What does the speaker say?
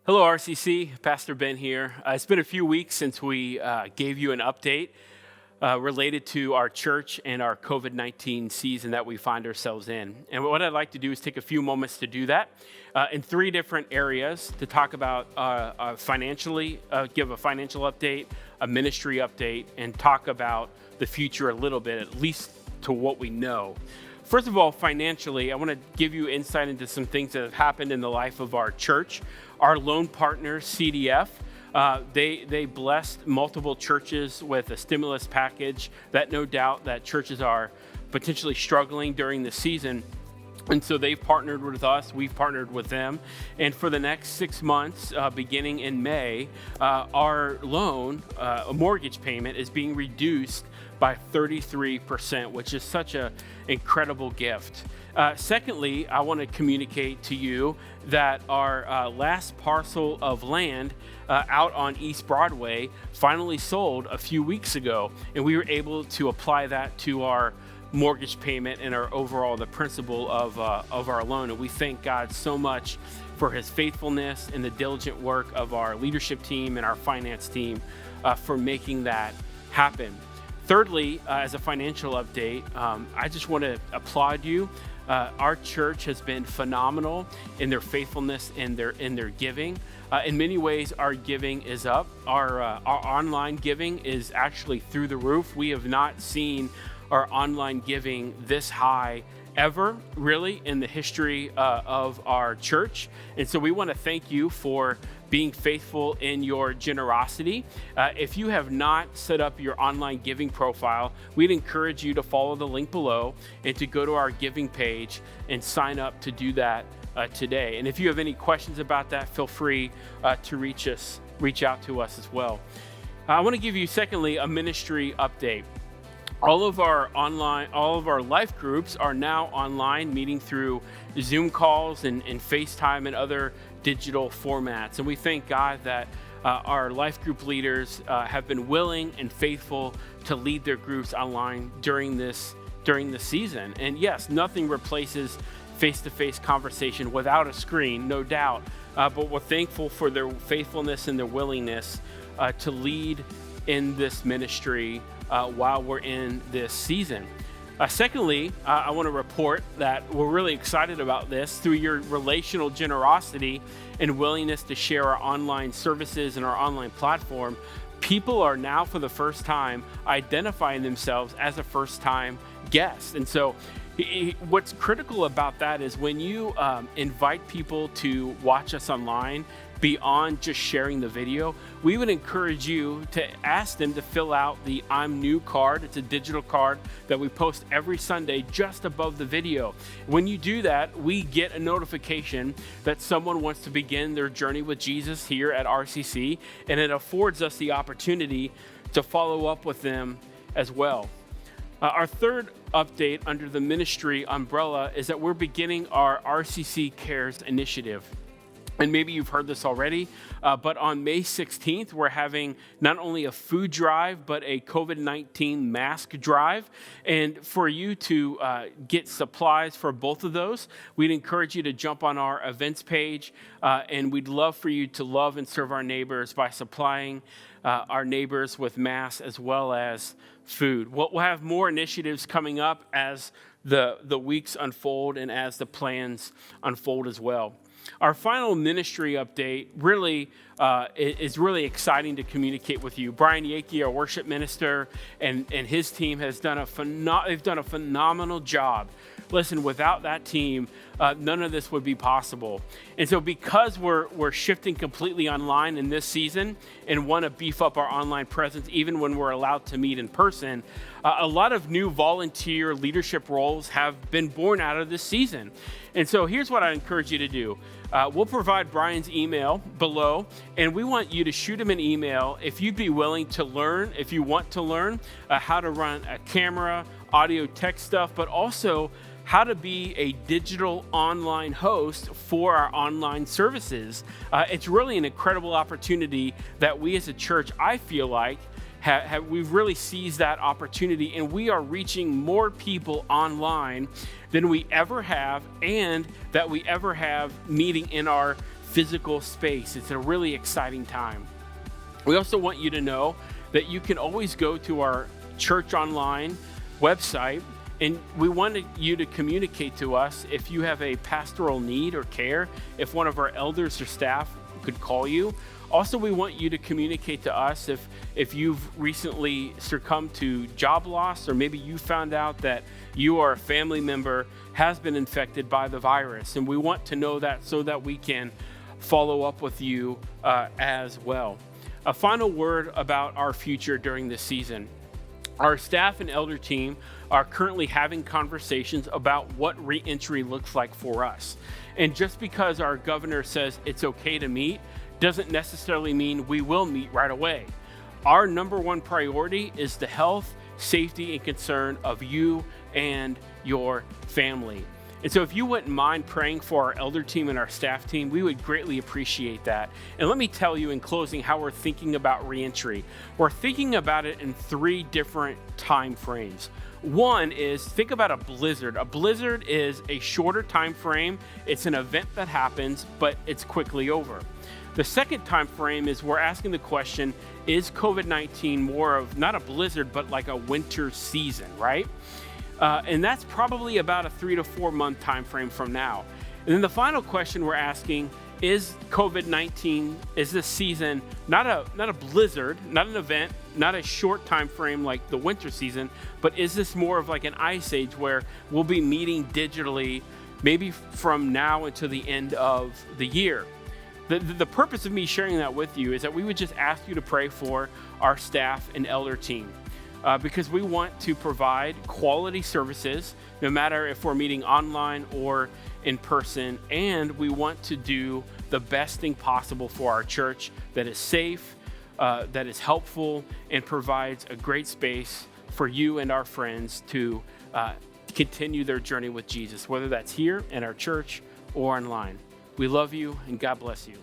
Hello, RCC. Pastor Ben here. It's been a few weeks since we gave you an update related to our church and our COVID-19 season that we find ourselves in. And what I'd like to do is take a few moments to do that in three different areas to talk about financially, give a financial update, a ministry update, and talk about the future a little bit, at least to what we know. First of all, financially, I want to give you insight into some things that have happened in the life of our church. Our loan partner, CDF, they blessed multiple churches with a stimulus package that no doubt that churches are potentially struggling during the season. And so they've partnered with us, we've partnered with them. And for the next 6 months, beginning in May, our loan, a mortgage payment, is being reduced by 33%, which is such an incredible gift. Secondly, I want to communicate to you that our last parcel of land out on East Broadway finally sold a few weeks ago, and we were able to apply that to our mortgage payment and our overall the principal of our loan. And we thank God so much for his faithfulness and the diligent work of our leadership team and our finance team for making that happen. Thirdly, as a financial update, I just want to applaud you. Our church has been phenomenal in their faithfulness and in their giving. In many ways, our giving is up. Our online giving is actually through the roof. We have not seen our online giving this high ever, really, in the history of our church. And so we want to thank you for being faithful in your generosity. If you have not set up your online giving profile, we'd encourage you to follow the link below and to go to our giving page and sign up to do that today. And if you have any questions about that, feel free to reach out to us as well. I want to give you, secondly, a ministry update. All of our life groups are now online, meeting through Zoom calls and FaceTime and other digital formats. And we thank God that our life group leaders have been willing and faithful to lead their groups online during the season. And yes, nothing replaces face-to-face conversation without a screen, no doubt. But we're thankful for their faithfulness and their willingness to lead in this ministry while we're in this season. Secondly, I want to report that we're really excited about this. Through your relational generosity and willingness to share our online services and our online platform, people are now for the first time identifying themselves as a first-time guest. And so what's critical about that is when you invite people to watch us online, beyond just sharing the video, we would encourage you to ask them to fill out the I'm New card. It's a digital card that we post every Sunday just above the video. When you do that, we get a notification that someone wants to begin their journey with Jesus here at RCC, and it affords us the opportunity to follow up with them as well. Our third update under the ministry umbrella is that we're beginning our RCC Cares initiative. And maybe you've heard this already, but on May 16th, we're having not only a food drive, but a COVID-19 mask drive. And for you to get supplies for both of those, we'd encourage you to jump on our events page, and we'd love for you to love and serve our neighbors by supplying our neighbors with masks as well as food. We'll have more initiatives coming up as the weeks unfold and as the plans unfold as well. Our final ministry update really is really exciting to communicate with you. Brian Yakey, our worship minister, and his team has done a phenomenal job. Listen, without that team, none of this would be possible. And so because we're shifting completely online in this season and want to beef up our online presence even when we're allowed to meet in person, a lot of new volunteer leadership roles have been born out of this season. And so here's what I encourage you to do. We'll provide Brian's email below, and we want you to shoot him an email if you'd be willing to learn, if you want to learn how to run a camera, audio, tech stuff, but also how to be a digital online host for our online services. It's really an incredible opportunity that we as a church, I feel like, we've really seized that opportunity, and we are reaching more people online than we ever have, and that we ever have meeting in our physical space. It's a really exciting time. We also want you to know that you can always go to our church online website, and we wanted you to communicate to us if you have a pastoral need or care, if one of our elders or staff could call you. Also, we want you to communicate to us if you've recently succumbed to job loss, or maybe you found out that you or a family member has been infected by the virus. And we want to know that so that we can follow up with you as well. A final word about our future during this season. Our staff and elder team are currently having conversations about what reentry looks like for us. And just because our governor says it's okay to meet doesn't necessarily mean we will meet right away. Our number one priority is the health, safety, and concern of you and your family. And so if you wouldn't mind praying for our elder team and our staff team, we would greatly appreciate that. And let me tell you in closing how we're thinking about reentry. We're thinking about it in 3 different time frames. One is, think about a blizzard. A blizzard is a shorter time frame. It's an event that happens, but it's quickly over. The second time frame is we're asking the question, is COVID-19 more of not a blizzard, but like a winter season, right? And that's probably about a 3 to 4 month time frame from now. And then the final question we're asking is COVID-19, is this season not a blizzard, not an event, not a short time frame like the winter season, but is this more of like an ice age where we'll be meeting digitally maybe from now until the end of the year? The purpose of me sharing that with you is that we would just ask you to pray for our staff and elder team. Because we want to provide quality services, no matter if we're meeting online or in person, and we want to do the best thing possible for our church that is safe, that is helpful, and provides a great space for you and our friends to continue their journey with Jesus, whether that's here in our church or online. We love you, and God bless you.